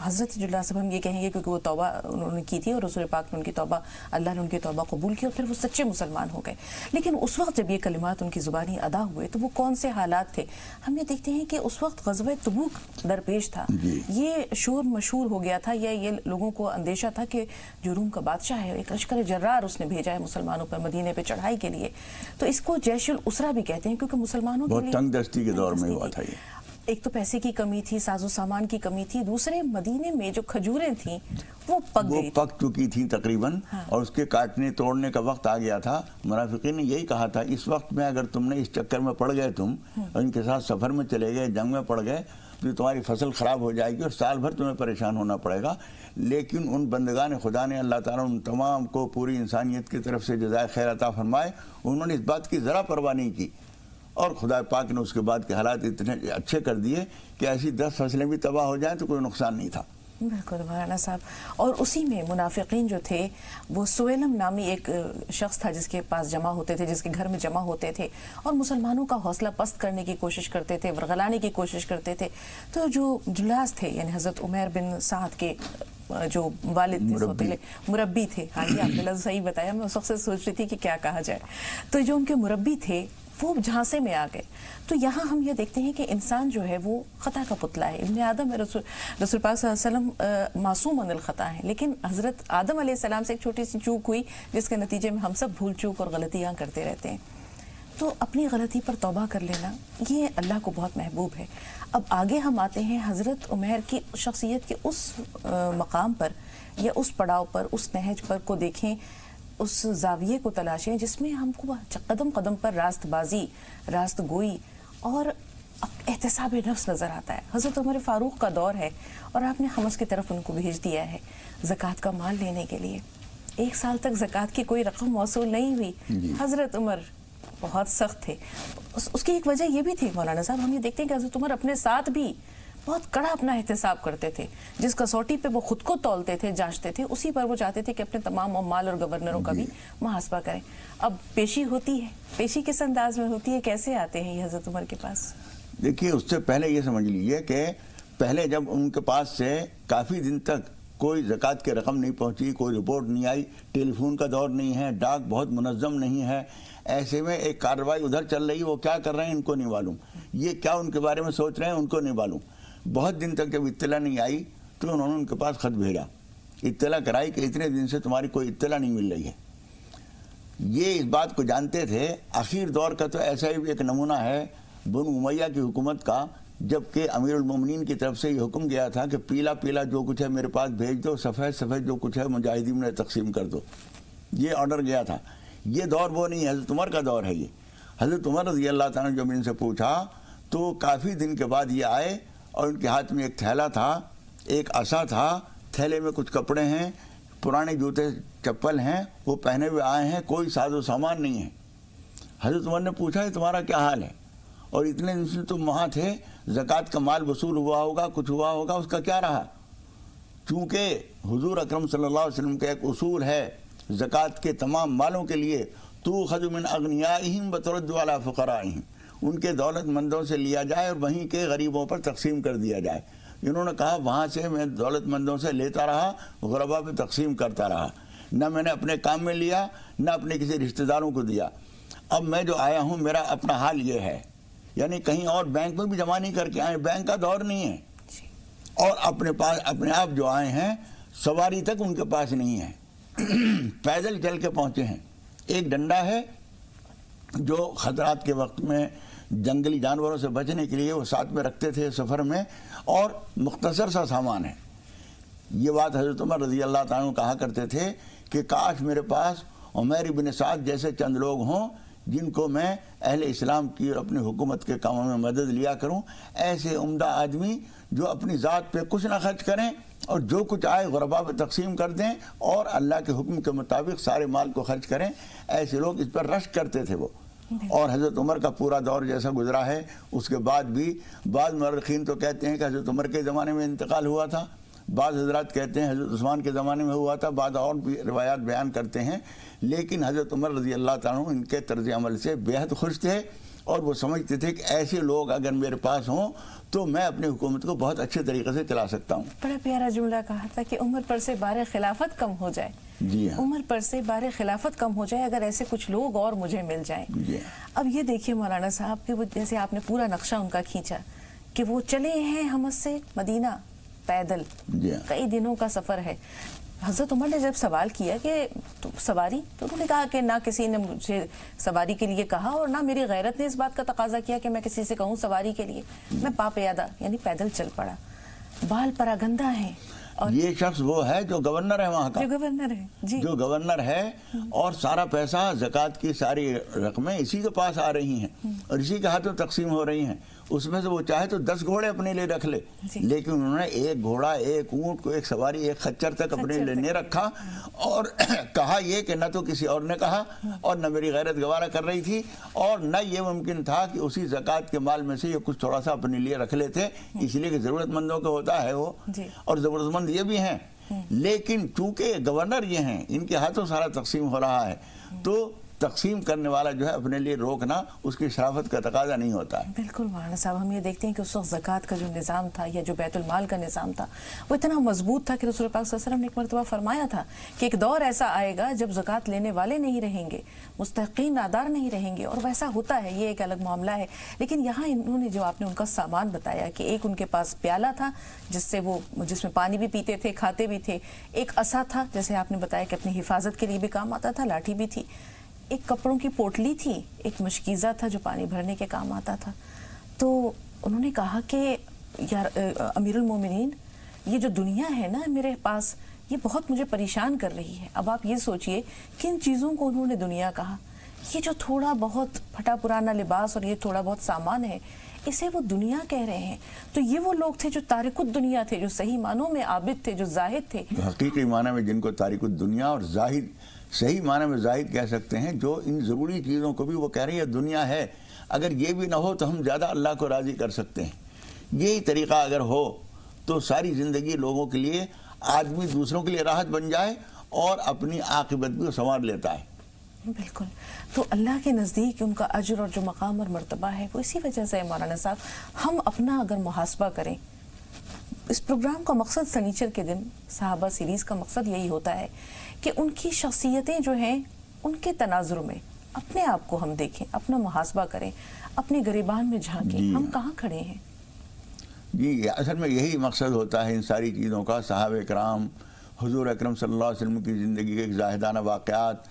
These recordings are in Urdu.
حضرت جلال صاحب ہم یہ کہیں گے کیونکہ وہ توبہ انہوں نے کی تھی اور رسول پاک نے ان کی توبہ، اللہ نے ان کی توبہ قبول کی اور پھر وہ سچے مسلمان ہو گئے. لیکن اس وقت جب یہ کلمات ان کی زبانی ادا ہوئے تو وہ کون سے حالات تھے؟ ہم یہ دیکھتے ہیں کہ اس وقت غزوہ تبوک درپیش تھا. یہ شور مشہور ہو گیا تھا، یا یہ لوگوں کو اندیشہ تھا کہ جو روم کا بادشاہ ہے ایک لشکر جرار اس نے بھیجا ہے مسلمانوں پر مدینے پہ چڑھائی کے لیے. تو اس کو جیش الاسرہ بھی کہتے ہیں کیونکہ مسلمانوں کے لیے تنگ دستی کے دور میں ہوا تھا. یہ ایک تو پیسے کی کمی تھی، ساز و سامان کی کمی تھی، دوسرے مدینے میں جو کھجوریں تھیں وہ پک چکی تھیں تقریباً، اور اس کے کاٹنے توڑنے کا وقت آ گیا تھا. منافقین نے یہی کہا تھا اس وقت میں اگر تم نے اس چکر میں پڑ گئے تم اور ان کے ساتھ سفر میں چلے گئے، جنگ میں پڑ گئے، تو تمہاری فصل خراب ہو جائے گی اور سال بھر تمہیں پریشان ہونا پڑے گا. لیکن ان بندگان خدا نے، اللہ تعالیٰ ان تمام کو پوری انسانیت کی طرف سے جزائے خیر عطا فرمائے، انہوں نے اس بات کی ذرا پرواہ نہیں کی، اور خدا پاک نے اس کے بعد کے حالات اتنے اچھے کر دیے کہ ایسی 10 فصلیں بھی تباہ ہو جائیں تو کوئی نقصان نہیں تھا. بالکل مولانا صاحب. اور اسی میں منافقین جو تھے وہ سویلم نامی ایک شخص تھا جس کے پاس جمع ہوتے تھے، جس کے گھر میں جمع ہوتے تھے اور مسلمانوں کا حوصلہ پست کرنے کی کوشش کرتے تھے، ورغلانے کی کوشش کرتے تھے. تو جو جلاس تھے یعنی حضرت عمیر بن سعد کے جو والد تھے، مربی تھے، ہاں جی آپ نے لفظ صحیح بتایا، میں اس وقت سے سوچ رہی تھی کہ کیا کہا جائے. تو جو ان کے مربی تھے وہ جھانسے میں آ گئے. تو یہاں ہم یہ دیکھتے ہیں کہ انسان جو ہے وہ خطا کا پتلا ہے. ابن آدم رسول پاک صلی اللہ علیہ وسلم معصوم عن الخطا ہے، لیکن حضرت آدم علیہ السلام سے ایک چھوٹی سی چوک ہوئی جس کے نتیجے میں ہم سب بھول چوک اور غلطیاں کرتے رہتے ہیں. تو اپنی غلطی پر توبہ کر لینا یہ اللہ کو بہت محبوب ہے. اب آگے ہم آتے ہیں حضرت عمیر کی شخصیت کے اس مقام پر یا اس پڑاؤ پر، اس نہج پر کو دیکھیں، اس زاویے کو تلاشیں جس میں ہم کو قدم قدم پر راست بازی، راست گوئی اور احتساب نفس نظر آتا ہے. حضرت عمر فاروق کا دور ہے اور آپ نے حمص کی طرف ان کو بھیج دیا ہے زکوٰۃ کا مال لینے کے لیے. 1 سال تک زکوٰۃ کی کوئی رقم موصول نہیں ہوئی. حضرت عمر بہت سخت تھے. اس کی ایک وجہ یہ بھی تھی مولانا صاحب، ہم یہ دیکھتے ہیں کہ حضرت عمر اپنے ساتھ بھی بہت کڑا اپنا احتساب کرتے تھے. جس کسوٹی پہ وہ خود کو تولتے تھے، جانچتے تھے، اسی پر وہ چاہتے تھے کہ اپنے تمام مال اور گورنروں کا بھی محاسبہ کریں. اب پیشی ہوتی ہے، پیشی کس انداز میں ہوتی ہے، کیسے آتے ہیں یہ حضرت عمر کے پاس؟ دیکھیے اس سے پہلے یہ سمجھ لیجئے کہ پہلے جب ان کے پاس سے کافی دن تک کوئی زکوٰۃ کی رقم نہیں پہنچی، کوئی رپورٹ نہیں آئی، ٹیلی فون کا دور نہیں ہے، ڈاک بہت منظم نہیں ہے، ایسے میں ایک کارروائی ادھر چل رہی ہے، وہ کیا کر رہے ہیں ان کو نہیں معلوم، یہ کیا ان کے بارے میں سوچ رہے ہیں ان کو نہیں معلوم. بہت دن تک جب اطلاع نہیں آئی تو انہوں نے ان کے پاس خط بھیجا، اطلاع کرائی کہ اتنے دن سے تمہاری کوئی اطلاع نہیں مل رہی ہے. یہ اس بات کو جانتے تھے. اخیر دور کا تو ایسا ہی ایک نمونہ ہے بنو امیہ کی حکومت کا، جبکہ امیر المومنین کی طرف سے یہ حکم گیا تھا کہ پیلا پیلا جو کچھ ہے میرے پاس بھیج دو، سفید سفید جو کچھ ہے مجاہدین میں تقسیم کر دو، یہ آرڈر گیا تھا. یہ دور وہ نہیں ہے، حضرت عمر کا دور ہے یہ. حضرت عمر رضی اللہ تعالیٰ نے جب ان سے پوچھا تو کافی دن کے بعد یہ آئے اور ان کے ہاتھ میں ایک تھیلا تھا، ایک عصا تھا، تھیلے میں کچھ کپڑے ہیں، پرانے جوتے چپل ہیں، وہ پہنے ہوئے آئے ہیں، کوئی ساز و سامان نہیں ہے. حضرت عمر نے پوچھا کہ تمہارا کیا حال ہے؟ اور اتنے دن سے تم وہاں تھے، زکوٰۃ کا مال وصول ہوا ہوگا، کچھ ہوا ہوگا، اس کا کیا رہا؟ چونکہ حضور اکرم صلی اللہ علیہ وسلم کا ایک اصول ہے زکوٰۃ کے تمام مالوں کے لیے، تؤخذ من اغنیائہم وترد علی فقرائہم، ان کے دولت مندوں سے لیا جائے اور وہیں کے غریبوں پر تقسیم کر دیا جائے. انہوں نے کہا وہاں سے میں دولت مندوں سے لیتا رہا، غربا پہ تقسیم کرتا رہا، نہ میں نے اپنے کام میں لیا نہ اپنے کسی رشتہ داروں کو دیا. اب میں جو آیا ہوں میرا اپنا حال یہ ہے، یعنی کہیں اور بینک میں بھی جمع نہیں کر کے آئے، بینک کا دور نہیں ہے، اور اپنے پاس اپنے آپ جو آئے ہیں سواری تک ان کے پاس نہیں ہے، پیدل چل کے پہنچے ہیں. ایک ڈنڈا ہے جو خطرات کے وقت میں جنگلی جانوروں سے بچنے کے لیے وہ ساتھ میں رکھتے تھے سفر میں، اور مختصر سا سامان ہے. یہ بات حضرت عمر رضی اللہ تعالیٰ عنہ کہا کرتے تھے کہ کاش میرے پاس عمیر بن سعد جیسے چند لوگ ہوں جن کو میں اہل اسلام کی اور اپنی حکومت کے کاموں میں مدد لیا کروں. ایسے عمدہ آدمی جو اپنی ذات پہ کچھ نہ خرچ کریں اور جو کچھ آئے غربا پہ تقسیم کر دیں اور اللہ کے حکم کے مطابق سارے مال کو خرچ کریں، ایسے لوگ اس پر رشک کرتے تھے وہ. اور حضرت عمر کا پورا دور جیسا گزرا ہے اس کے بعد بھی بعض مورخین تو کہتے ہیں کہ حضرت عمر کے زمانے میں انتقال ہوا تھا، بعض حضرات کہتے ہیں حضرت عثمان کے زمانے میں ہوا تھا، بعض اور بھی روایات بیان کرتے ہیں. لیکن حضرت عمر رضی اللہ تعالیٰ عنہ ان کے طرز عمل سے بے حد خوش تھے اور وہ سمجھتے تھے کہ ایسے لوگ اگر میرے پاس ہوں تو میں اپنی حکومت کو بہت اچھے طریقے سے چلا سکتا ہوں. بڑا پیارا جملہ کہا تھا کہ عمر پر سے بار خلافت کم ہو جائے. جی ہاں. عمر پر سے بار خلافت کم ہو جائے اگر ایسے کچھ لوگ اور مجھے مل جائیں. جی. اب یہ دیکھیے مولانا صاحب کہ وہ جیسے آپ نے پورا نقشہ ان کا کھینچا کہ وہ چلے ہیں حمص سے مدینہ پیدل. جی. کئی دنوں کا سفر ہے. حضرت عمر نے جب سوال کیا کہ سواری تو انہوں نے کہا کہ نہ کسی نے مجھے سواری کے لیے کہا اور نہ میری غیرت نے اس بات کا تقاضا کیا کہ میں کسی سے کہوں سواری کے لیے. میں پا پیادہ یعنی پیدل چل پڑا. بال پراگندہ ہیں. اور یہ شخص وہ ہے جو گورنر ہے وہاں کا, جو گورنر ہے. جی. جو گورنر ہے اور سارا پیسہ زکوٰۃ کی ساری رقمیں اسی کے پاس آ رہی ہیں اور اسی کے ہاتھوں تقسیم ہو رہی ہیں. اس میں سے وہ چاہے تو 10 گھوڑے اپنے لیے رکھ لے, لیکن انہوں نے ایک گھوڑا, ایک اونٹ کو, ایک سواری, ایک خچر تک اپنے لیے نہیں رکھا. اور کہا یہ کہ نہ تو کسی اور نے کہا اور نہ میری غیرت گوارا کر رہی تھی اور نہ یہ ممکن تھا کہ اسی زکوٰۃ کے مال میں سے یہ کچھ تھوڑا سا اپنے لیے رکھ لیتے, اس لیے کہ ضرورت مندوں کا ہوتا ہے وہ, اور ضرورت مند یہ بھی ہیں. لیکن چونکہ گورنر یہ ہیں, ان کے ہاتھوں سارا تقسیم ہو رہا ہے, تو تقسیم کرنے والا جو ہے اپنے لیے روکنا اس کی شرافت کا تقاضا نہیں ہوتا ہے. بالکل مولانا صاحب, ہم یہ دیکھتے ہیں کہ اس وقت زکوٰۃ کا جو نظام تھا یا جو بیت المال کا نظام تھا وہ اتنا مضبوط تھا کہ رسول پاک صلی اللہ علیہ وسلم نے ایک مرتبہ فرمایا تھا کہ ایک دور ایسا آئے گا جب زکوٰۃ لینے والے نہیں رہیں گے, مستحقین نادار نہیں رہیں گے, اور ویسا ہوتا ہے, یہ ایک الگ معاملہ ہے. لیکن یہاں انہوں نے جو آپ نے ان کا سامان بتایا کہ ایک ان کے پاس پیالہ تھا جس میں پانی بھی پیتے تھے, کھاتے بھی تھے, ایک عصا تھا جیسے آپ نے بتایا کہ اپنی حفاظت کے لیے بھی کام آتا تھا, لاٹھی بھی تھی, ایک کپڑوں کی پوٹلی تھی, ایک مشکیزہ تھا جو پانی بھرنے کے کام آتا تھا. تو انہوں نے کہا کہ یار امیر المومنین, یہ جو دنیا ہے نا میرے پاس, یہ بہت مجھے پریشان کر رہی ہے. اب آپ یہ سوچئے کن چیزوں کو انہوں نے دنیا کہا. یہ جو تھوڑا بہت پھٹا پرانا لباس اور یہ تھوڑا بہت سامان ہے, اسے وہ دنیا کہہ رہے ہیں. تو یہ وہ لوگ تھے جو تارک الدنیا تھے, جو صحیح معنوں میں عابد تھے, جو زاہد تھے. حقیقی معنی میں جن کو تارک الدنیا اور زاہد, صحیح معنی میں زاہد کہہ سکتے ہیں, جو ان ضروری چیزوں کو بھی وہ کہہ رہی ہے دنیا ہے, اگر یہ بھی نہ ہو تو ہم زیادہ اللہ کو راضی کر سکتے ہیں. یہی طریقہ اگر ہو تو ساری زندگی لوگوں کے لیے, آدمی دوسروں کے لیے راحت بن جائے اور اپنی عاقبت بھی سنوار لیتا ہے. بالکل. تو اللہ کے نزدیک ان کا اجر اور جو مقام اور مرتبہ ہے وہ اسی وجہ سے مولانا صاحب, ہم اپنا اگر محاسبہ کریں, اس پروگرام کا مقصد سنیچر کے دن صحابہ سیریز کا مقصد یہی ہوتا ہے کہ ان کی شخصیتیں جو ہیں ان کے تناظر میں اپنے آپ کو ہم دیکھیں, اپنا محاسبہ کریں, اپنے گریبان میں جھانکیں, ہم کہاں کھڑے ہیں. جی, اصل میں یہی مقصد ہوتا ہے ان ساری چیزوں کا. صحابہ کرام, حضور اکرم صلی اللہ علیہ وسلم کی زندگی کے زاہدانہ واقعات,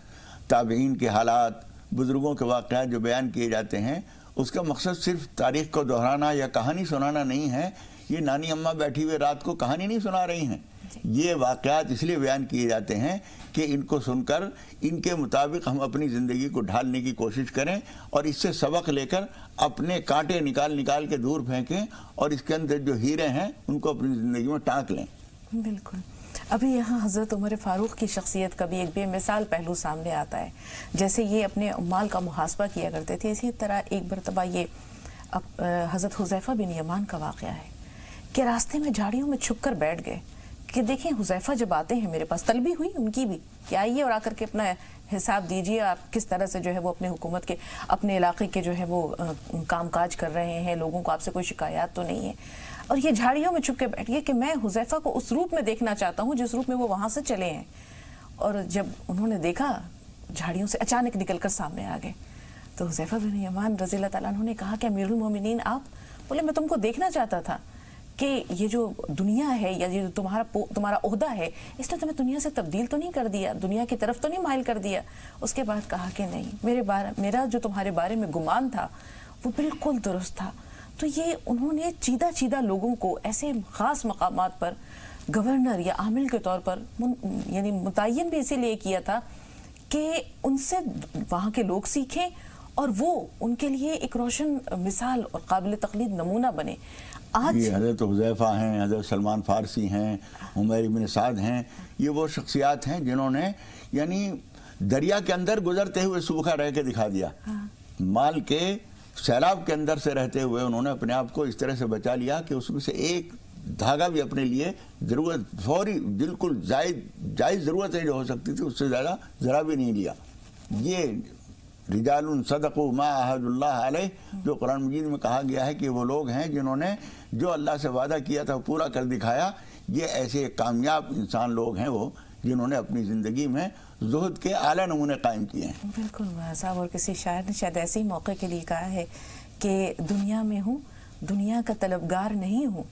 تابعین کے حالات, بزرگوں کے واقعات جو بیان کیے جاتے ہیں, اس کا مقصد صرف تاریخ کو دہرانا یا کہانی سنانا نہیں ہے. یہ نانی اماں بیٹھی ہوئے رات کو کہانی نہیں سنا رہی ہیں. یہ واقعات اس لیے بیان کیے جاتے ہیں کہ ان کو سن کر ان کے مطابق ہم اپنی زندگی کو ڈھالنے کی کوشش کریں اور اس سے سبق لے کر اپنے کانٹے نکال کے دور پھینکیں اور اس کے اندر جو ہیرے ہیں ان کو اپنی زندگی میں ٹانک لیں. بالکل. ابھی یہاں حضرت عمر فاروق کی شخصیت کا بھی ایک بے مثال پہلو سامنے آتا ہے. جیسے یہ اپنے مال کا محاسبہ کیا کرتے تھے, اسی طرح ایک مرتبہ یہ حضرت حذیفہ بن یمان کا واقعہ ہے کہ راستے میں جھاڑیوں میں چھپ کر بیٹھ گئے کہ دیکھیں حذیفہ جب آتے ہیں میرے پاس, طلبی ہوئی ان کی بھی کہ آئیے اور آ کر کے اپنا حساب دیجئے, آپ کس طرح سے جو ہے وہ اپنے حکومت کے, اپنے علاقے کے جو ہے وہ کام کاج کر رہے ہیں, لوگوں کو آپ سے کوئی شکایات تو نہیں ہے. اور یہ جھاڑیوں میں چھپ کے بیٹھ گئے کہ میں حذیفہ کو اس روپ میں دیکھنا چاہتا ہوں جس روپ میں وہ وہاں سے چلے ہیں. اور جب انہوں نے دیکھا جھاڑیوں سے اچانک نکل کر سامنے آ گئے تو حذیفہ بن یمان رضی اللہ تعالیٰ عنہ نے کہا کہ امیر المومنین آپ, بولے میں تم کو دیکھنا چاہتا تھا کہ یہ جو دنیا ہے یا یہ تمہارا عہدہ ہے اس نے تمہیں دنیا سے تبدیل تو نہیں کر دیا, دنیا کی طرف تو نہیں مائل کر دیا. اس کے بعد کہا کہ نہیں, میرا جو تمہارے بارے میں گمان تھا وہ بالکل درست تھا. تو یہ انہوں نے چیدہ لوگوں کو ایسے خاص مقامات پر گورنر یا عامل کے طور پر یعنی متعین بھی اسی لیے کیا تھا کہ ان سے وہاں کے لوگ سیکھیں اور وہ ان کے لیے ایک روشن مثال اور قابل تقلید نمونہ بنے. آج حضرت حذیفہ ہیں, حضرت سلمان فارسی ہیں, عمیر بن سعد ہیں, یہ وہ شخصیات ہیں جنہوں نے یعنی دریا کے اندر گزرتے ہوئے سوکھا رہ کے دکھا دیا. مال کے سیلاب کے اندر سے رہتے ہوئے انہوں نے اپنے آپ کو اس طرح سے بچا لیا کہ اس میں سے ایک دھاگا بھی اپنے لیے ضرورت فوری بالکل جائز ضرورت ہے جو ہو سکتی تھی اس سے زیادہ ذرا بھی نہیں لیا. یہ رجال صدقوا ما عاهدوا اللہ علیہ، جو قرآن مجید میں کہا گیا ہے کہ وہ لوگ ہیں جنہوں نے جو اللہ سے وعدہ کیا تھا پورا کر دکھایا. یہ ایسے کامیاب انسان لوگ ہیں وہ جنہوں نے اپنی زندگی میں زہد کے اعلیٰ نمونے قائم کیے ہیں. بالکل صاحب، اور کسی شاعر نے شاید ایسے ہی موقع کے لیے کہا ہے کہ دنیا میں ہوں دنیا کا طلبگار نہیں ہوں،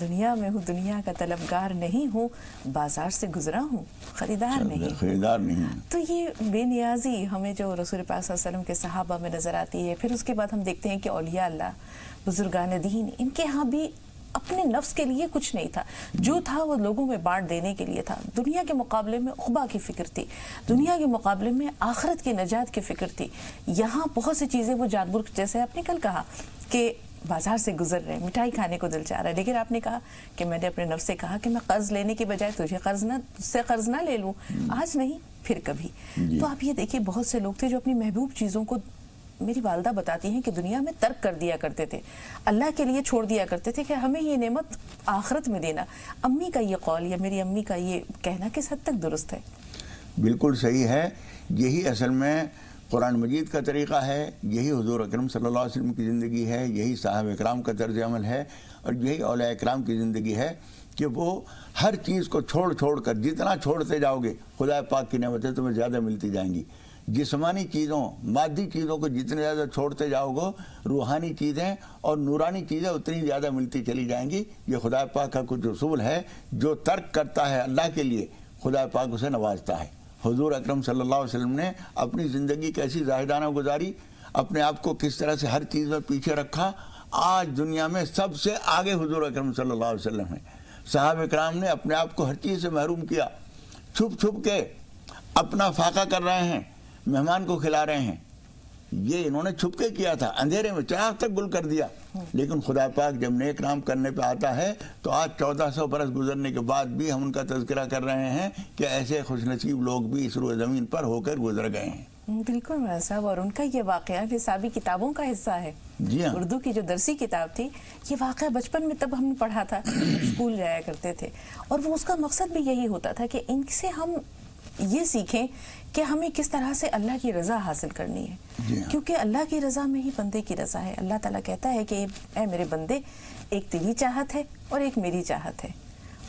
دنیا میں ہوں دنیا کا طلبگار نہیں ہوں، بازار سے گزرا ہوں خریدار نہیں. تو یہ بے نیازی ہمیں جو رسول پاک صلی اللہ علیہ وسلم کے صحابہ میں نظر آتی ہے. پھر اس کے بعد ہم دیکھتے ہیں کہ اولیاء اللہ، بزرگان دین، ان کے ہاں بھی اپنے نفس کے لیے کچھ نہیں تھا، جو تھا وہ لوگوں میں بانٹ دینے کے لیے تھا. دنیا کے مقابلے میں عقبہ کی فکر تھی، دنیا کے مقابلے میں آخرت کی نجات کی فکر تھی. یہاں بہت سی چیزیں وہ جانور، جیسے آپ نے کل کہا کہ بازار سے گزر رہے ہیں، مٹھائی کھانے کو دل چاہ رہا ہے، لیکن آپ نے کہا کہ میں نے اپنے نفس سے کہا کہ میں قرض لینے کی بجائے تجھ سے قرض نہ لے لوں، آج نہیں پھر کبھی. تو آپ یہ دیکھیے بہت سے لوگ تھے جو اپنی محبوب چیزوں کو، میری والدہ بتاتی ہیں کہ دنیا میں ترک کر دیا کرتے تھے، اللہ کے لیے چھوڑ دیا کرتے تھے کہ ہمیں یہ نعمت آخرت میں دینا. امی کا یہ قول یا میری امی کا یہ کہنا کس حد تک درست ہے؟ بالکل صحیح ہے. یہی اصل میں قرآن مجید کا طریقہ ہے، یہی حضور اکرم صلی اللہ علیہ وسلم کی زندگی ہے، یہی صحابہ اکرام کا طرز عمل ہے، اور یہی اولیاء اکرام کی زندگی ہے کہ وہ ہر چیز کو چھوڑ کر، جتنا چھوڑتے جاؤ گے خدا پاک کی نعمتیں تمہیں زیادہ ملتی جائیں گی. جسمانی چیزوں، مادی چیزوں کو جتنے زیادہ چھوڑتے جاؤ گے، روحانی چیزیں اور نورانی چیزیں اتنی زیادہ ملتی چلی جائیں گی. یہ خدا پاک کا کچھ اصول ہے. جو ترک کرتا ہے اللہ کے لیے، خدا پاک اسے نوازتا ہے. حضور اکرم صلی اللہ علیہ وسلم نے اپنی زندگی کیسی زاہدانہ گزاری، اپنے آپ کو کس طرح سے ہر چیز میں پیچھے رکھا. آج دنیا میں سب سے آگے حضور اکرم صلی اللہ علیہ وسلم ہیں. صحابہ اکرام نے اپنے آپ کو ہر چیز سے محروم کیا، چھپ کے اپنا فاقہ کر رہے ہیں، مہمان کو کھلا رہے ہیں. یہ انہوں نے چھپ کے کیا تھا، اندھیرے میں چراغ تک گل کر دیا. لیکن خدا پاک جب نیک کام کرنے پہ آتا ہے تو آج 1400 برس گزرنے کے بعد بھی ہم ان کا تذکرہ کر رہے ہیں کہ ایسے خوش نصیب لوگ بھی اس روئے زمین پر ہو کر گزر گئے ہیں. بالکل مولانا صاحب، اور ان کا یہ واقعہ نصابی کتابوں کا حصہ ہے. جی ہاں، اردو کی جو درسی کتاب تھی، یہ واقعہ بچپن میں تب ہم نے پڑھا تھا، اسکول جایا کرتے تھے، اور وہ اس کا مقصد بھی یہی ہوتا تھا کہ ان سے ہم یہ سیکھیں کہ ہمیں کس طرح سے اللہ کی رضا حاصل کرنی ہے. کیونکہ اللہ کی رضا میں ہی بندے کی رضا ہے. اللہ تعالیٰ کہتا ہے کہ اے میرے بندے، ایک تیری چاہت ہے اور ایک میری چاہت ہے،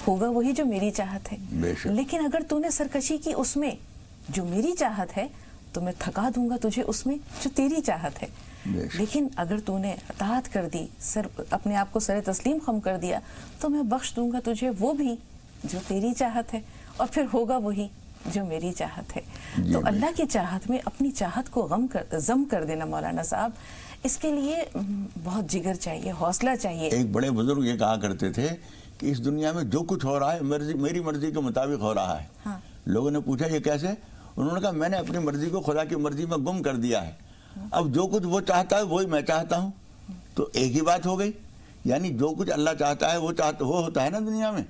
ہوگا وہی جو میری چاہت ہے. لیکن اگر تو نے سرکشی کی اس میں جو میری چاہت ہے تو میں تھکا دوں گا تجھے اس میں جو تیری چاہت ہے. لیکن اگر تو نے اطاعت کر دی، اپنے آپ کو سر تسلیم خم کر دیا، تو میں بخش دوں گا تجھے وہ بھی جو تیری چاہت ہے، اور پھر ہوگا وہی جو میری چاہت ہے. تو اللہ کی چاہت میں اپنی چاہت کو ضم کر دینا مولانا صاحب، اس کے لیے بہت جگر چاہیے، حوصلہ چاہیے. ایک بڑے بزرگ یہ کہا کرتے تھے کہ اس دنیا میں جو کچھ ہو رہا ہے میری مرضی کے مطابق ہو رہا ہے. لوگوں نے پوچھا یہ کیسے؟ انہوں نے کہا میں نے اپنی مرضی کو خدا کی مرضی میں گم کر دیا ہے. اب جو کچھ وہ چاہتا ہے وہی میں چاہتا ہوں. تو ایک ہی بات ہو گئی. یعنی جو کچھ اللہ چاہتا ہے وہ ہوتا ہے نا دنیا میں.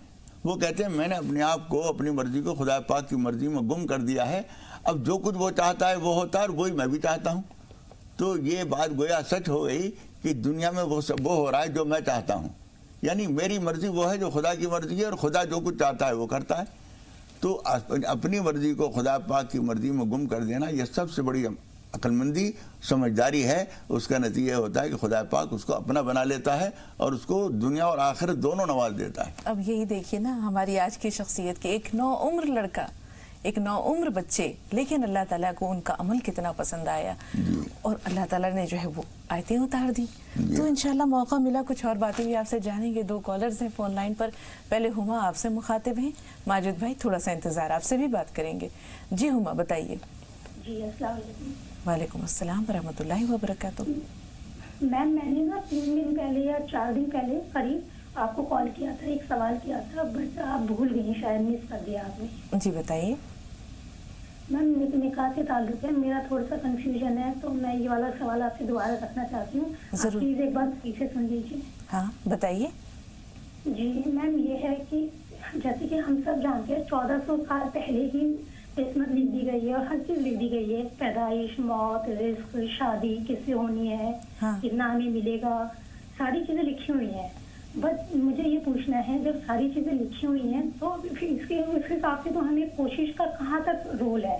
وہ کہتے ہیں میں نے اپنے آپ کو، اپنی مرضی کو خدا پاک کی مرضی میں گم کر دیا ہے. اب جو کچھ وہ چاہتا ہے وہ ہوتا ہے اور وہی میں بھی چاہتا ہوں. تو یہ بات گویا سچ ہو گئی کہ دنیا میں وہ ہو رہا ہے جو میں چاہتا ہوں. یعنی میری مرضی وہ ہے جو خدا کی مرضی ہے، اور خدا جو کچھ چاہتا ہے وہ کرتا ہے. تو اپنی مرضی کو خدا پاک کی مرضی میں گم کر دینا یہ سب سے بڑی عقل مندی، سمجھداری ہے. اس کا نتیجہ ہوتا ہے کہ خدا پاک اس کو اپنا بنا لیتا ہے اور اس کو دنیا اور آخرت دونوں نواز دیتا ہے. اب یہی دیکھیے نا ہماری آج کی شخصیت کے ایک نو عمر لڑکا، ایک نو عمر بچے، لیکن اللہ تعالیٰ کو ان کا عمل کتنا پسند آیا. اور اللہ تعالیٰ نے جو ہے وہ آیتیں اتار دی. تو انشاءاللہ موقع ملا کچھ اور باتیں بھی آپ سے جانیں گے. 2 کالرز ہیں فون لائن پر. پہلے ہما آپ سے مخاطب ہیں. ماجد بھائی تھوڑا سا انتظار، آپ سے بھی بات کریں گے. جی ہما بتائیے. جی السلام علیکم. وعلیکم السلام ورحمۃ اللہ وبرکاتہ. میم میں نے نا 3 دن پہلے یا 4 دن پہلے قریب آپ کو کال کیا تھا، ایک سوال کیا تھا، بٹ آپ بھول گئی، شاید مس کر دیا آپ نے. جی بتائیے. میم نکاح سے تعلق ہے، میرا تھوڑا سا کنفیوژن ہے، تو میں یہ والا سوال آپ سے دوبارہ رکھنا چاہتی ہوں. پلیز ایک بار پیچھے سن لیجیے. ہاں بتائیے. جی میم یہ ہے کہ جیسے کہ ہم سب جانتے ہیں 1400 سال پہلے ہی قسمت لکھ دی گئی ہے اور ہر چیز لکھ دی گئی ہے. پیدائش، موت، رزق، شادی کس سے ہونی ہے، کتنا ہمیں ملے گا، ساری چیزیں لکھی ہوئی ہیں. بس مجھے یہ پوچھنا ہے جب ساری چیزیں لکھی ہوئی ہیں تو اس کے حساب سے تو ہمیں کوشش کا کہاں تک رول ہے؟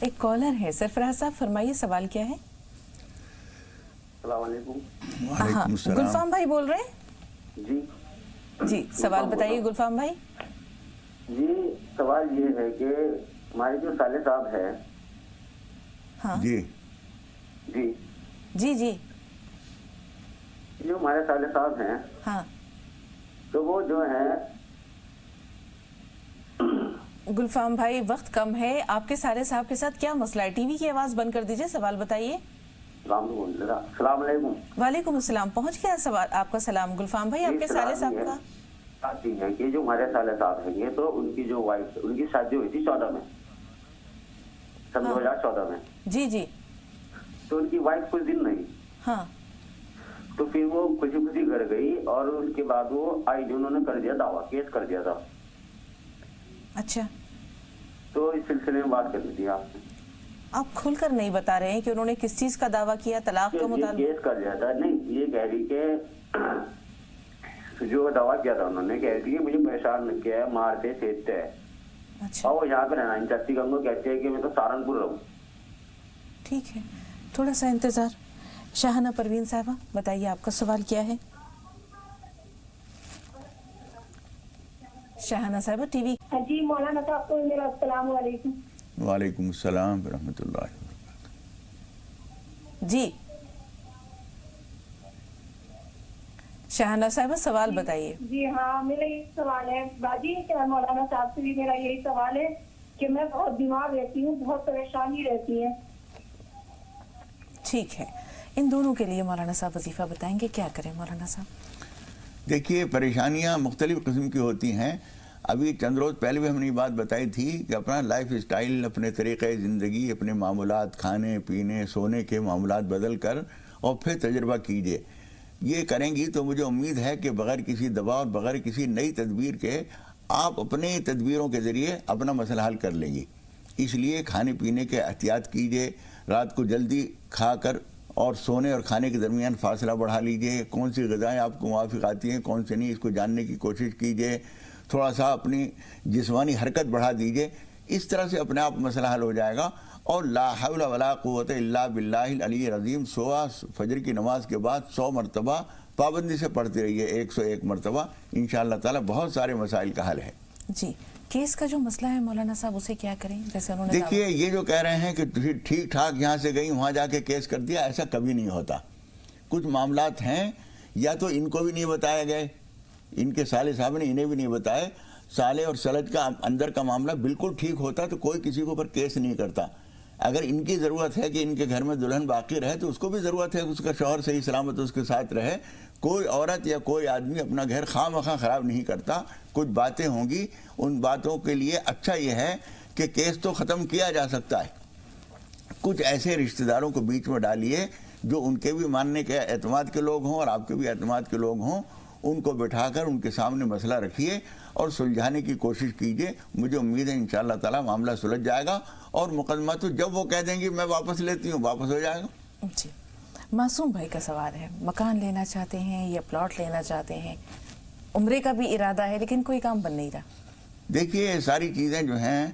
ایک کالر ہے سرفراز صاحب، فرمائیے سوال کیا ہے؟ السلام علیکم۔ وعلیکم السلام۔ گلفام بھائی بول رہے ہیں؟ جی جی سوال بتائیے گلفام بھائی۔ جی سوال یہ ہے کہ ہمارے جو سالے صاحب ہے، ہاں جی جی جی جی جو ہمارے سالے صاحب ہیں، ہاں تو وہ جو ہیں گلفام بھائی وقت کم ہے، آپ کے سارے صاحب کے ساتھ کیا مسئلہ ہے؟ ٹی وی کی آواز بند کر دیجئے، سوال بتائیے۔ السلام علیکم۔ وعلیکم السلام، پہنچ گیا سوال آپ کا سلام گلفام بھائی، آپ کے سالے صاحب کا؟ آتی ہے کہ جو ہمارے سالے صاحب ہیں یہ تو ان کی جو وائف، ان کی شادی ہوئی تھی 14 میں، سن 2014 میں، جی جی، تو ان کی وائف کچھ دن نہیں، ہاں تو پھر وہ خوشی خوشی گھر گئی اور اس کے بعد وہ آئی ڈی انہوں نے کر دیا دعویٰ، کیس کر دیا تھا۔ اچھا، تو اس سلسلے میں بات کرنی تھی آپ سے۔ آپ کھل کر نہیں بتا رہے ہیں کہ انہوں نے کس چیز کا دعویٰ کیا؟ طلاق کا مطالبہ؟ کیس کر دیا تھا، نہیں یہ کہہ رہی کہ جو دعویٰ کیا تھا انہوں نے، کہہ رہی کہ مجھے پریشان کیا ہے، مارتے سیدتے ہے، اچھا اور وہ یہاں پہ رہنا نہیں چاہتی، ہم کو کہتے ہیں کہ میں تو سہارنپور رہوں۔ ٹھیک ہے، تھوڑا سا انتظار۔ شاہانہ پروین صاحبہ بتائیے آپ کا سوال کیا ہے؟ شاہانہ صاحبہ ٹی وی۔ جی مولانا صاحب کو میرا السلام علیکم۔ وعلیکم السلام ورحمۃ اللہ وبرکاتہ۔ جی شاہانہ صاحبہ سوال بتائیے۔ جی ہاں میرا یہی سوال ہے باجی، کیا مولانا صاحب سے بھی میرا یہی سوال ہے کہ میں بہت بیمار رہتی ہوں، بہت پریشانی رہتی ہے۔ ٹھیک ہے، ان دونوں کے لیے مولانا صاحب وظیفہ بتائیں گے، کیا کریں مولانا صاحب؟ دیکھیے پریشانیاں مختلف قسم کی ہوتی ہیں۔ ابھی چند روز پہلے بھی ہم نے یہ بات بتائی تھی کہ اپنا لائف اسٹائل، اپنے طریقۂ زندگی، اپنے معمولات، کھانے پینے سونے کے معاملات بدل کر اور پھر تجربہ کیجئے۔ یہ کریں گی تو مجھے امید ہے کہ بغیر کسی دوا اور بغیر کسی نئی تدبیر کے آپ اپنے تدبیروں کے ذریعے اپنا مسئلہ حل کر لیں گی۔ اس لیے کھانے پینے کے احتیاط کیجئے، رات کو جلدی کھا کر اور سونے اور کھانے کے درمیان فاصلہ بڑھا لیجئے، کون سی غذائیں آپ کو موافق آتی ہیں کون سے نہیں، اس کو جاننے کی کوشش کیجئے، تھوڑا سا اپنی جسمانی حرکت بڑھا دیجئے، اس طرح سے اپنے آپ مسئلہ حل ہو جائے گا۔ اور لا حول ولا قوت الا باللہ العلی العظیم صبح فجر کی نماز کے بعد 100 مرتبہ پابندی سے پڑھتے رہیے، 101 مرتبہ، انشاءاللہ تعالی بہت سارے مسائل کا حل ہے۔ جی کیس کا جو مسئلہ ہے مولانا صاحب اسے کیا کریں؟ جیسے انہوں نے دیکھیے یہ جو کہہ رہے ہیں کہ ٹھیک ٹھاک یہاں سے گئی وہاں جا کے کیس کر دیا، ایسا کبھی نہیں ہوتا۔ کچھ معاملات ہیں یا تو ان کو بھی نہیں بتایا گئے، ان کے سالے صاحب نے انہیں بھی نہیں بتائے، سالے اور سلج کا اندر کا معاملہ بالکل ٹھیک ہوتا تو کوئی کسی کے اوپر کیس نہیں کرتا۔ اگر ان کی ضرورت ہے کہ ان کے گھر میں دلہن باقی رہے تو اس کو بھی ضرورت ہے کہ اس کا شوہر صحیح سلامت اس کے ساتھ رہے۔ کوئی عورت یا کوئی آدمی اپنا گھر خواہ مخواہ خراب نہیں کرتا، کچھ باتیں ہوں گی، ان باتوں کے لیے اچھا یہ ہے کہ کیس تو ختم کیا جا سکتا ہے۔ کچھ ایسے رشتہ داروں کو بیچ میں ڈالیے جو ان کے بھی ماننے کے اعتماد کے لوگ ہوں اور آپ کے بھی اعتماد کے لوگ ہوں، ان کو بٹھا کر ان کے سامنے مسئلہ رکھیے اور سلجھانے کی کوشش کیجئے۔ مجھے امید ہے انشاءاللہ تعالی معاملہ سلجھ جائے گا اور مقدمہ تو جب وہ کہہ دیں گی میں واپس لیتی ہوں واپس ہو جائے گا۔ جی معصوم بھائی کا سوال ہے، مکان لینا چاہتے ہیں یا پلاٹ لینا چاہتے ہیں، عمرے کا بھی ارادہ ہے لیکن کوئی کام بن نہیں رہا۔ دیکھیے یہ ساری چیزیں جو ہیں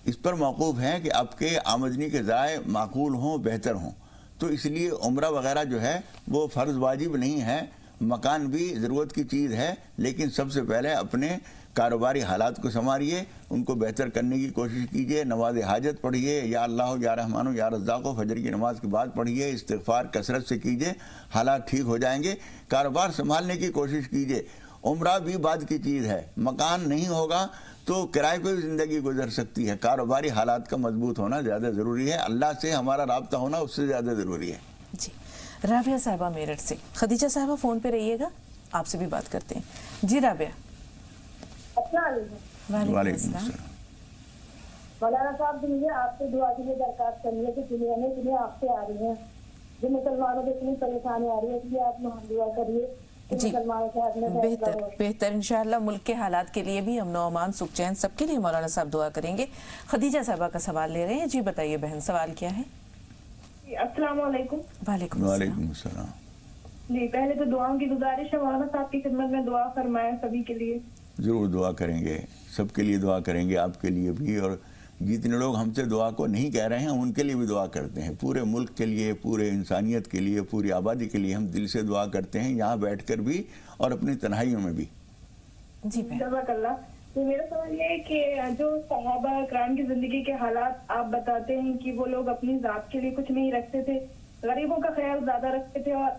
اس پر موقوف ہیں کہ آپ کے آمدنی کے ذرائع معقول ہوں، بہتر ہوں، تو اس لیے عمرہ وغیرہ جو ہے وہ فرض واجب نہیں ہے۔ مکان بھی ضرورت کی چیز ہے لیکن سب سے پہلے اپنے کاروباری حالات کو سنواریے، ان کو بہتر کرنے کی کوشش کیجئے، نماز حاجت پڑھیے، یا اللہ یا رحمانو یا رزاقو فجر کی نماز کے بعد پڑھیے، استغفار کثرت سے کیجئے، حالات ٹھیک ہو جائیں گے۔ کاروبار سنبھالنے کی کوشش کیجئے۔ عمرہ بھی بعد کی چیز ہے، مکان نہیں ہوگا تو کرائے پہ بھی زندگی گزر سکتی ہے۔ کاروباری حالات کا مضبوط ہونا زیادہ ضروری ہے، اللہ سے ہمارا رابطہ ہونا اس سے زیادہ ضروری ہے۔ جی رابعہ صاحبہ میرٹھ سے، خدیجہ صاحبہ فون پہ رہیے گا، آپ سے بھی بات کرتے ہیں۔ جی رابعہ۔ السلام علیکم۔ وعلیکم السلام۔ مولانا صاحب مجھے آپ سے دعا کے لیے درخواست کرنی ہے کہ دنیا میں اتنی آپ سے آ رہی ہیں، جو مسلمانوں کو اتنی پریشانی آ رہی ہے، اس لیے آپ دعا کریے کہ جی مسلمانوں کے ہاتھ میں بہتر بہتر انشاءاللہ ملک کے حالات کے لیے بھی امن و امان سکھ چین سب کے لیے مولانا صاحب دعا کریں گے۔ خدیجہ صاحبہ کا سوال لے رہے ہیں۔ جی بتائیے بہن سوال کیا ہے؟ السلام علیکم۔ وعلیکم وعلیکم السلام۔ جی پہلے تو دعاؤں کی گزارش ہے، مولانا صاحب کی خدمت میں دعا فرمائیں سبھی کے لیے۔ ضرور دعا کریں گے، سب کے لیے دعا کریں گے، آپ کے لیے بھی اور جتنے لوگ ہم سے دعا کو نہیں کہہ رہے ہیں ان کے لیے بھی دعا کرتے ہیں، پورے ملک کے لیے، پورے انسانیت کے لیے، پوری آبادی کے لیے ہم دل سے دعا کرتے ہیں، یہاں بیٹھ کر بھی اور اپنی تنہائیوں میں بھی۔ جی جزاک اللہ۔ تو میرا سوال یہ ہے کہ جو صحابہ کرام کی زندگی کے حالات آپ بتاتے ہیں کہ وہ لوگ اپنی ذات کے لیے کچھ نہیں رکھتے تھے، غریبوں کا خیال زیادہ رکھتے تھے، اور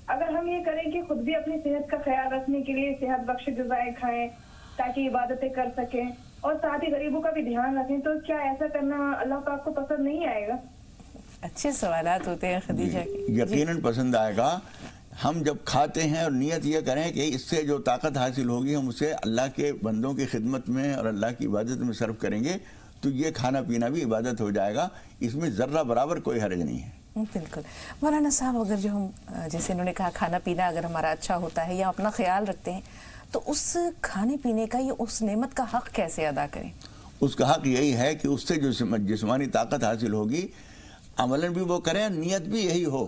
اگر ہم یہ کریں کہ خود بھی اپنی صحت کا خیال رکھنے کے لیے صحت بخش غذائیں کھائیں تاکہ عبادتیں کر سکیں اور ساتھ ہی غریبوں کا بھی دھیان رکھیں، تو کیا ایسا کرنا اللہ پاک کو پسند نہیں آئے گا؟ اچھے سوالات ہوتے ہیں خدیجہ کے۔ یقیناً پسند آئے گا۔ ہم جب کھاتے ہیں اور نیت یہ کریں کہ اس سے جو طاقت حاصل ہوگی ہم اسے اللہ کے بندوں کی خدمت میں اور اللہ کی عبادت میں صرف کریں گے تو یہ کھانا پینا بھی عبادت ہو جائے گا، اس میں ذرہ برابر کوئی حرج نہیں ہے۔ بالکل مولانا صاحب، اگر جو ہم جیسے انہوں نے کہا کھانا پینا اگر ہمارا اچھا ہوتا ہے یا اپنا خیال رکھتے ہیں تو اس کھانے پینے کا یا اس نعمت کا حق کیسے ادا کریں؟ اس کا حق یہی ہے کہ اس سے جو جسمانی طاقت حاصل ہوگی عملاً بھی وہ کریں، نیت بھی یہی ہو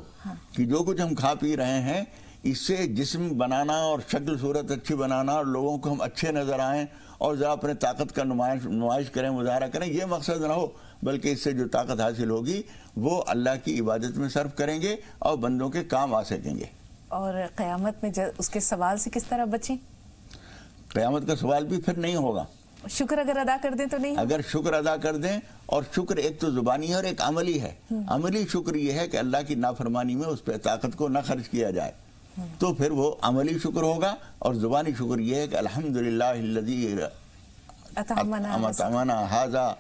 کہ جو کچھ ہم کھا پی رہے ہیں اس سے جسم بنانا اور شکل صورت اچھی بنانا اور لوگوں کو ہم اچھے نظر آئیں اور ذرا اپنے طاقت کا نمائش کریں، مظاہرہ کریں، یہ مقصد نہ ہو، بلکہ اس سے جو طاقت حاصل ہوگی وہ اللہ کی عبادت میں صرف کریں گے اور بندوں کے کام آ سکیں گے۔ اور قیامت میں اس کے سوال سے کس طرح بچیں؟ قیامت کا سوال بھی پھر نہیں ہوگا۔ شکر اگر ادا کر دیں تو نہیں؟ اگر شکر ادا کر دیں، اور شکر ایک تو زبانی ہے اور ایک عملی ہے۔ عملی شکر یہ ہے کہ اللہ کی نافرمانی میں اس پہ طاقت کو نہ خرچ کیا جائے، تو پھر وہ عملی شکر ہوگا، اور زبانی شکر یہ ہے کہ الحمدللہ الذی اطعمنا ھذا،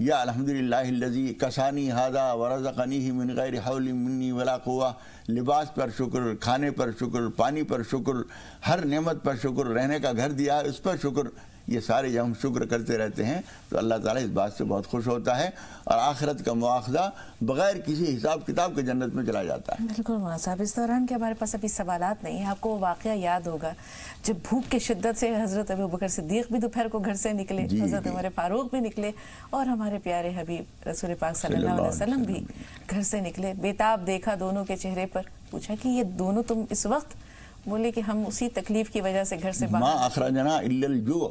یا الحمدللہ الذی کسانی ھذا ورزقنیہ من غیر حول منی ولا قوہ۔ لباس پر شکر، کھانے پر شکر، پانی پر شکر، ہر نعمت پر شکر، رہنے کا گھر دیا اس پر شکر، یہ سارے جب ہم شکر کرتے رہتے ہیں تو اللہ تعالیٰ اس بات سے بہت خوش ہوتا ہے اور آخرت کا مواخذہ بغیر کسی حساب کتاب کے جنت میں چلا جاتا ہے۔ بالکل مولانا صاحب، اس دوران کے ہمارے پاس ابھی سوالات نہیں ہیں، آپ کو واقعہ یاد ہوگا جب بھوک کی شدت سے حضرت ابوبکر صدیق بھی دوپہر کو گھر سے نکلے، حضرت عمر فاروق بھی نکلے اور ہمارے پیارے حبیب رسول پاک صلی اللہ علیہ وسلم بھی گھر سے نکلے، بیتاب دیکھا دونوں کے چہرے پر، پوچھا کہ یہ دونوں تم اس وقت؟ بولے کہ ہم اسی تکلیف کی وجہ سے گھر سے ما اخرجنا الا الجوع،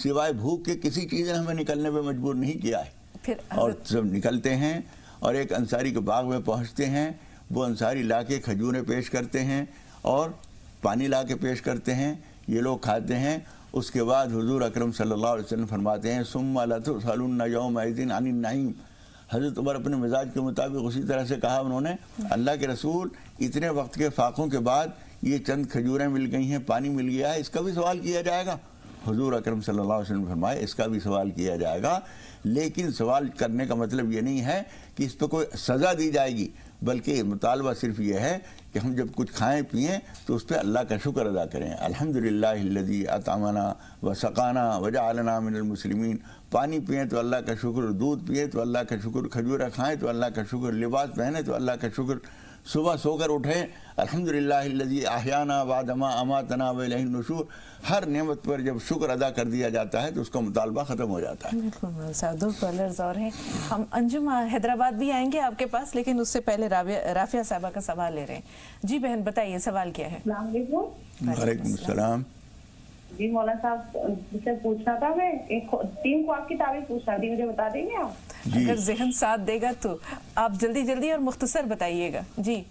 سوائے بھوک کے کسی چیز نے ہمیں نکلنے پہ مجبور نہیں کیا ہے۔ اور جب نکلتے ہیں اور ایک انصاری کے باغ میں پہنچتے ہیں، وہ انصاری لا کے کھجوریں پیش کرتے ہیں اور پانی لا کے پیش کرتے ہیں، یہ لوگ کھاتے ہیں۔ اس کے بعد حضور اکرم صلی اللہ علیہ وسلم فرماتے ہیں ثم لتسألن یومئذ عن النعیم۔ حضرت عمر اپنے مزاج کے مطابق اسی طرح سے کہا انہوں نے، اللہ کے رسول اتنے وقت کے فاقوں کے بعد یہ چند کھجوریں مل گئی ہیں، پانی مل گیا ہے، اس کا بھی سوال کیا جائے گا؟ حضور اکرم صلی اللہ علیہ وسلم فرمائے اس کا بھی سوال کیا جائے گا، لیکن سوال کرنے کا مطلب یہ نہیں ہے کہ اس پہ کوئی سزا دی جائے گی، بلکہ مطالبہ صرف یہ ہے کہ ہم جب کچھ کھائیں پئیں تو اس پہ اللہ کا شکر ادا کریں۔ الحمدللہ الذی اطعمنا وسقانا وجعلنا من المسلمین۔ پانی پئیں تو اللہ کا شکر، دودھ پئیں تو اللہ کا شکر، کھجورہ کھائیں تو اللہ کا شکر، لباس پہنیں تو اللہ کا شکر، صبح سو کر اٹھیں الحمدللہ الذی احیانا بعد ما اماتنا والیہ النشور۔ ہر نعمت پر جب شکر ادا کر دیا جاتا ہے تو اس کا مطالبہ ختم ہو جاتا ہے۔ بالکل مولانا صاحب، دو کالرز اور ہیں، ہم انجم حیدرآباد بھی آئیں گے آپ کے پاس، لیکن اس سے پہلے رافیہ صاحبہ کا سوال لے رہے ہیں۔ جی بہن بتائیے سوال کیا ہے؟ السلام علیکم۔ وعلیکم السلام۔ جی مولانا صاحب سے پوچھنا تھا، میں 3 خواب کی تعبیر پوچھنا تھی، مجھے بتا دیں گے آپ؟ اگر ذہن ساتھ دے گا تو آپ جلدی اور مختصر بتائیے گا۔ جی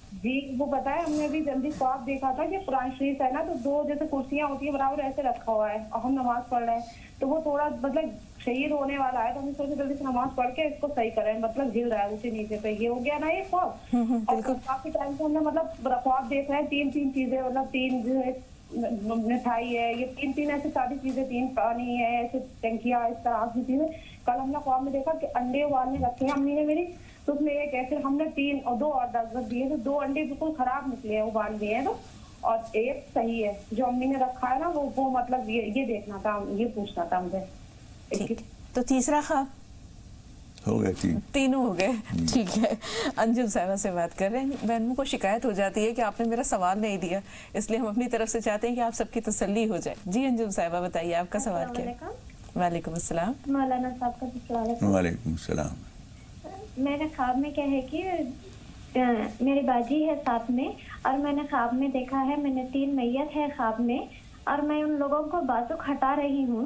وہ بتائے، ہم نے ابھی جلدی خواب دیکھا تھا کہ قرآن شریف ہے نا، تو 2 جیسے کرسیاں ہوتی ہیں برابر ایسے رکھا ہوا ہے اور ہم نماز پڑھ رہے ہیں، تو وہ تھوڑا مطلب شہید ہونے والا ہے، تو ہم سوچے جلدی سے نماز پڑھ کے اس کو صحیح کریں، مطلب گر رہا ہے اسی نیچے پہ، یہ ہو گیا نا یہ خواب۔ اور کافی ٹائم سے ہم نے مطلب خواب دیکھ رہے ہیں 3 چیزیں، مطلب 3 جو ہے مٹھائی ہے، یہ 3 ایسی ساری چیزیں، 3 پانی ہے، ایسے ٹنکیاں، اس طرح کی چیزیں۔ کل ہم نے خواب میں دیکھا کہ انڈے ابالنے رکھے ہیں امی نے میری، تو اس میں ایک ایسے ہم نے 3 اور 2 اور 10 دیے، تو 2 انڈے بالکل خراب نکلے ہیں ابال دیے ہیں تو، اور ایک صحیح ہے جو امی نے رکھا ہے نا وہ مطلب یہ دیکھنا تھا، یہ پوچھنا تھا مجھے۔ تو تیسرا خواب ہو گئے، تینوں ہو گئے، ٹھیک ہے۔ انجم صاحبہ سے بات کر رہے ہیں، بہنوں کو شکایت ہو جاتی ہے کہ آپ نے میرا سوال نہیں دیا، اس لیے ہم اپنی طرف سے چاہتے ہیں کہ آپ سب کی تسلی ہو جائے۔ جی انجم صاحبہ بتائیے آپ کا سوال کیا ہے؟ وعلیکم السلام۔ مولانا صاحب کا سوال ہے۔ وعلیکم السلام۔ میرے خواب میں کیا ہے کہ میری باجی ہے ساتھ میں، اور میں نے خواب میں دیکھا ہے میں نے 3 میت ہے خواب میں، اور میں ان لوگوں کو بازو ہٹا رہی ہوں،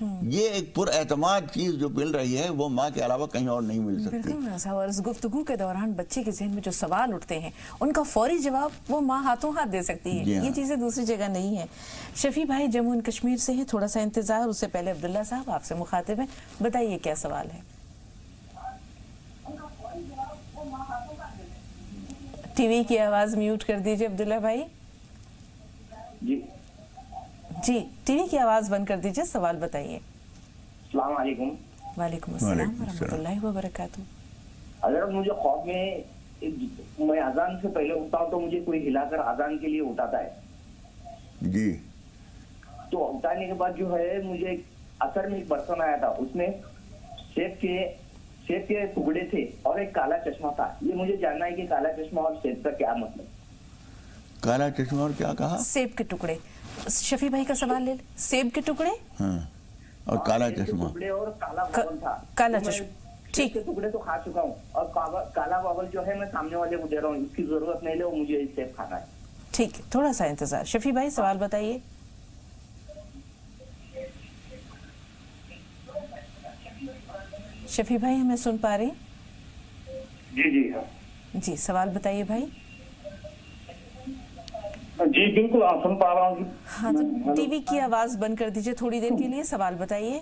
یہ ایک پر اعتماد چیز جو مل رہی ہے وہ ماں کے علاوہ کہیں اور نہیں مل سکتی. بالکل. اور اس گفتگو کے دوران بچے کے ذہن میں جو سوال اٹھتے ہیں ان کا فوری جواب وہ ماں ہاتھوں ہاتھ دے سکتی ہے. یہ چیزیں دوسری جگہ نہیں ہیں. شفیع بھائی جموں اینڈ کشمیر سے ہیں, تھوڑا سا انتظار. اس سے پہلے عبداللہ صاحب آپ سے مخاطب ہیں, بتائیے کیا سوال ہے. ٹی وی کی آواز میوٹ کر دیجئے عبداللہ بھائی. جی ٹی وی کی آواز بند کر دیجئے, سوال بتائیے. السلام علیکم. وعلیکم السلام ورحمۃ اللہ وبرکاتہ. حضرت مجھے خواب میں اذان سے پہلے اٹھتا ہوں تو مجھے کوئی ہلا کر اذان کے لیے اٹھاتا ہے. جی. تو اٹھانے کے بعد جو ہے مجھے اثر میں ایک برتن آیا تھا, اس میں سیب کے ٹکڑے تھے اور ایک کالا چشمہ تھا. یہ مجھے جاننا ہے کہ کالا چشمہ اور سیب کا کیا مطلب. کالا چشمہ اور کیا کہا؟ سیب کے ٹکڑے. شفیع بھائی کا سوال لے لیں. سیب کے ٹکڑے اور کالا چشمہ اور کالا باول تھا. کالا چشمہ ٹھیک کے ٹکڑے تو کھا چکا ہوں اور کالا باول جو ہے میں سامنے والے کو دے رہا ہوں, اس کی ضرورت نہیں ہے, وہ مجھے سیب کھانا ہے. ٹھیک ہے, تھوڑا سا انتظار. شفیع بھائی سوال بتائیے. شفیع بھائی ہمیں سن پا رہے ہیں؟ جی سوال بتائیے بھائی. جی بالکل آپ سن پا رہا ہوں. ہاں تو ٹی وی کی آواز بند کر دیجئے تھوڑی دیر کے لیے. سوال بتائیے.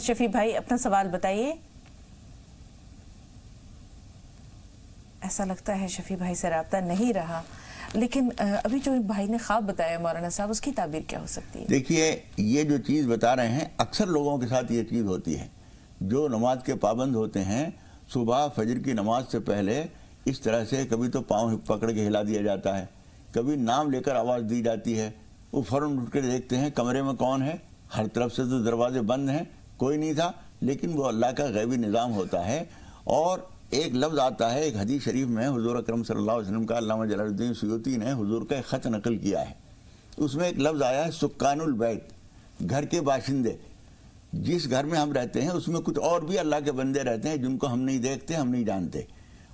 شفیع بھائی اپنا سوال بتائیے. ایسا لگتا ہے شفیع بھائی سے رابطہ نہیں رہا, لیکن ابھی جو بھائی نے خواب بتایا مولانا صاحب, اس کی تعبیر کیا ہو سکتی ہے؟ دیکھیے یہ جو چیز بتا رہے ہیں اکثر لوگوں کے ساتھ یہ چیز ہوتی ہے. جو نماز کے پابند ہوتے ہیں, صبح فجر کی نماز سے پہلے اس طرح سے کبھی تو پاؤں پکڑ کے ہلا دیا جاتا ہے, کبھی نام لے کر آواز دی جاتی ہے, وہ فوراً اٹھ کے دیکھتے ہیں کمرے میں کون ہے. ہر طرف سے تو دروازے بند ہیں, کوئی نہیں تھا, لیکن وہ اللہ کا غیبی نظام ہوتا ہے. اور ایک لفظ آتا ہے ایک حدیث شریف میں, حضور اکرم صلی اللہ علیہ وسلم کا علامہ جلال الدین سیوطی نے حضور کا ایک خط نقل کیا ہے. اس میں ایک لفظ آیا ہے سکان البیت, گھر کے باشندے. جس گھر میں ہم رہتے ہیں اس میں کچھ اور بھی اللہ کے بندے رہتے ہیں جن کو ہم نہیں دیکھتے, ہم نہیں جانتے.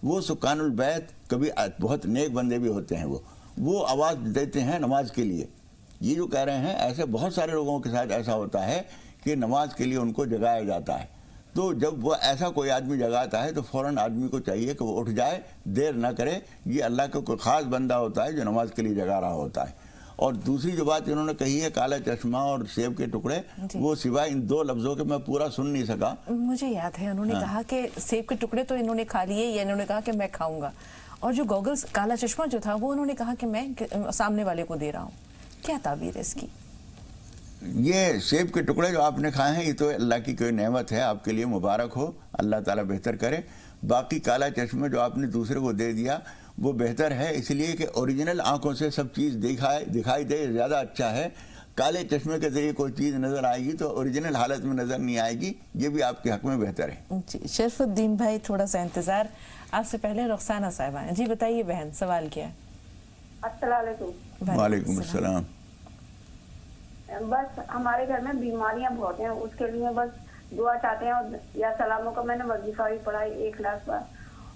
وہ سکان البیت کبھی بہت نیک بندے بھی ہوتے ہیں, وہ آواز دیتے ہیں نماز کے لیے. یہ جو کہہ رہے ہیں ایسے بہت سارے لوگوں کے ساتھ ایسا ہوتا ہے کہ نماز کے لیے ان کو جگایا جاتا ہے. تو جب وہ ایسا کوئی آدمی جگاتا ہے تو فوراً آدمی کو چاہیے کہ وہ اٹھ جائے, دیر نہ کرے. یہ اللہ کا کوئی خاص بندہ ہوتا ہے جو نماز کے لیے جگا رہا ہوتا ہے. اور دوسری جو بات انہوں نے کہی ہے کالا چشمہ اور سیب کے ٹکڑے, وہ سوائے ان دو لفظوں کے میں پورا سن نہیں سکا. مجھے یاد ہے انہوں نے کہا کہ سیب کے ٹکڑے تو انہوں نے کھا لیے, یا انہوں نے کہا کہ میں کھاؤں گا, اور جو گوگلز کالا چشمہ جو تھا وہ انہوں نے کہا کہ میں سامنے والے کو دے رہا ہوں. کیا تعبیر ہے اس کی؟ یہ سیب کے ٹکڑے جو آپ نے کھائے ہیں یہ تو اللہ کی کوئی نعمت ہے, آپ کے لیے مبارک ہو, اللہ تعالیٰ بہتر کرے. باقی کالا چشمہ جو آپ نے دوسرے کو دے دیا وہ بہتر ہے, اس لیے کہ اوریجنل آنکھوں سے سب چیز دکھائی دے زیادہ اچھا ہے. کالے چشمے کے ذریعے کوئی چیز نظر آئے گی تو اوریجنل حالت میں نظر نہیں آئے گی. یہ بھی آپ کے حق میں بہتر ہے. جی شرف الدین بھائی تھوڑا سا انتظار. آپ سے پہلے رخسانہ صاحبہ ہیں. جی بتائیے بہن, سوال کیا ہے؟ السلام علیکم. وعلیکم السلام. بس ہمارے گھر میں بیماریاں بہت ہیں, اس کے لیے بس دعا چاہتے ہیں. اور یا سلاموں کا میں نے وظیفہ بھی پڑھا 1 لاکھ بار,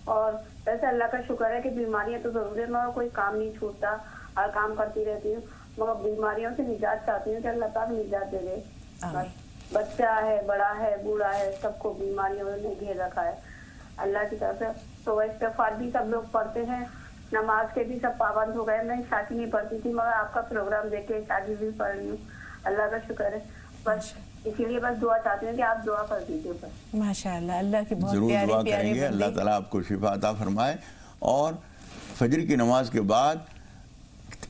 اور ویسے اللہ کا شکر ہے کہ بیماریاں تو ضرور ہے, مگر کوئی کام نہیں چھوٹتا, ہر کام کرتی رہتی ہوں, مگر بیماریوں سے نجات چاہتی ہوں کہ اللہ تعالیٰ نجات دے دے. بس بچہ ہے, بڑا ہے, بوڑھا ہے, سب کو بیماریوں نے گھیر رکھا ہے اللہ کی طرف سے. تو استغفار بھی سب لوگ پڑھتے ہیں, نماز کے بھی سب پابند ہو گئے. میں شادی نہیں پڑھتی تھی, مگر آپ کا پروگرام دیکھ کے شادی بھی پڑھ رہی ہوں, اللہ کا شکر ہے. بس اسی لیے بس دعا چاہتے ہیں کہ آپ دعا کر دیجیے. بس ماشاءاللہ, اللہ کی بہت ضرور پیاری دعا پیاری کریں گے, اللہ تعالیٰ آپ کو شفا عطا فرمائے. اور فجر کی نماز کے بعد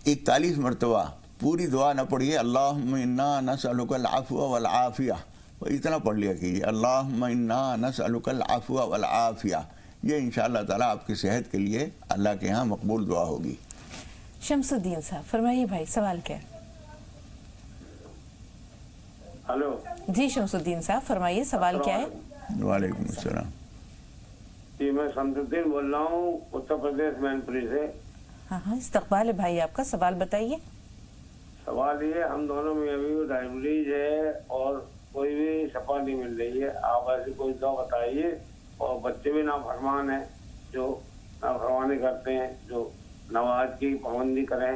41 مرتبہ پوری دعا نہ پڑھیے, اللہم انا نسألک العفو والعافیہ, اتنا پڑھ لیا کیجیے, اللہم انا نسألک العفو والعافیہ. یہ انشاءاللہ تعالیٰ آپ کی صحت کے لیے اللہ کے ہاں مقبول دعا ہوگی. شمس الدین صاحب فرمائیے بھائی, سوال کیا ہے؟ ہلو جی شمس الدین صاحب فرمائیے, سوال کیا ہے؟ وعلیکم السلام. جی میں شمس الدین بول رہا ہوں, اتر پردیش مین پوری سے. ہاں ہاں استقبال ہے بھائی آپ کا, سوال بتائیے. سوال یہ, ہم دونوں میں ابھی ڈائبٹیز ہے اور کوئی بھی شفا نہیں مل رہی ہے, آپ ایسی کوئی دعا بتائیے. اور بچے بھی نافرمان ہیں, جو نافرمانی کرتے ہیں, جو نماز کی پابندی کریں,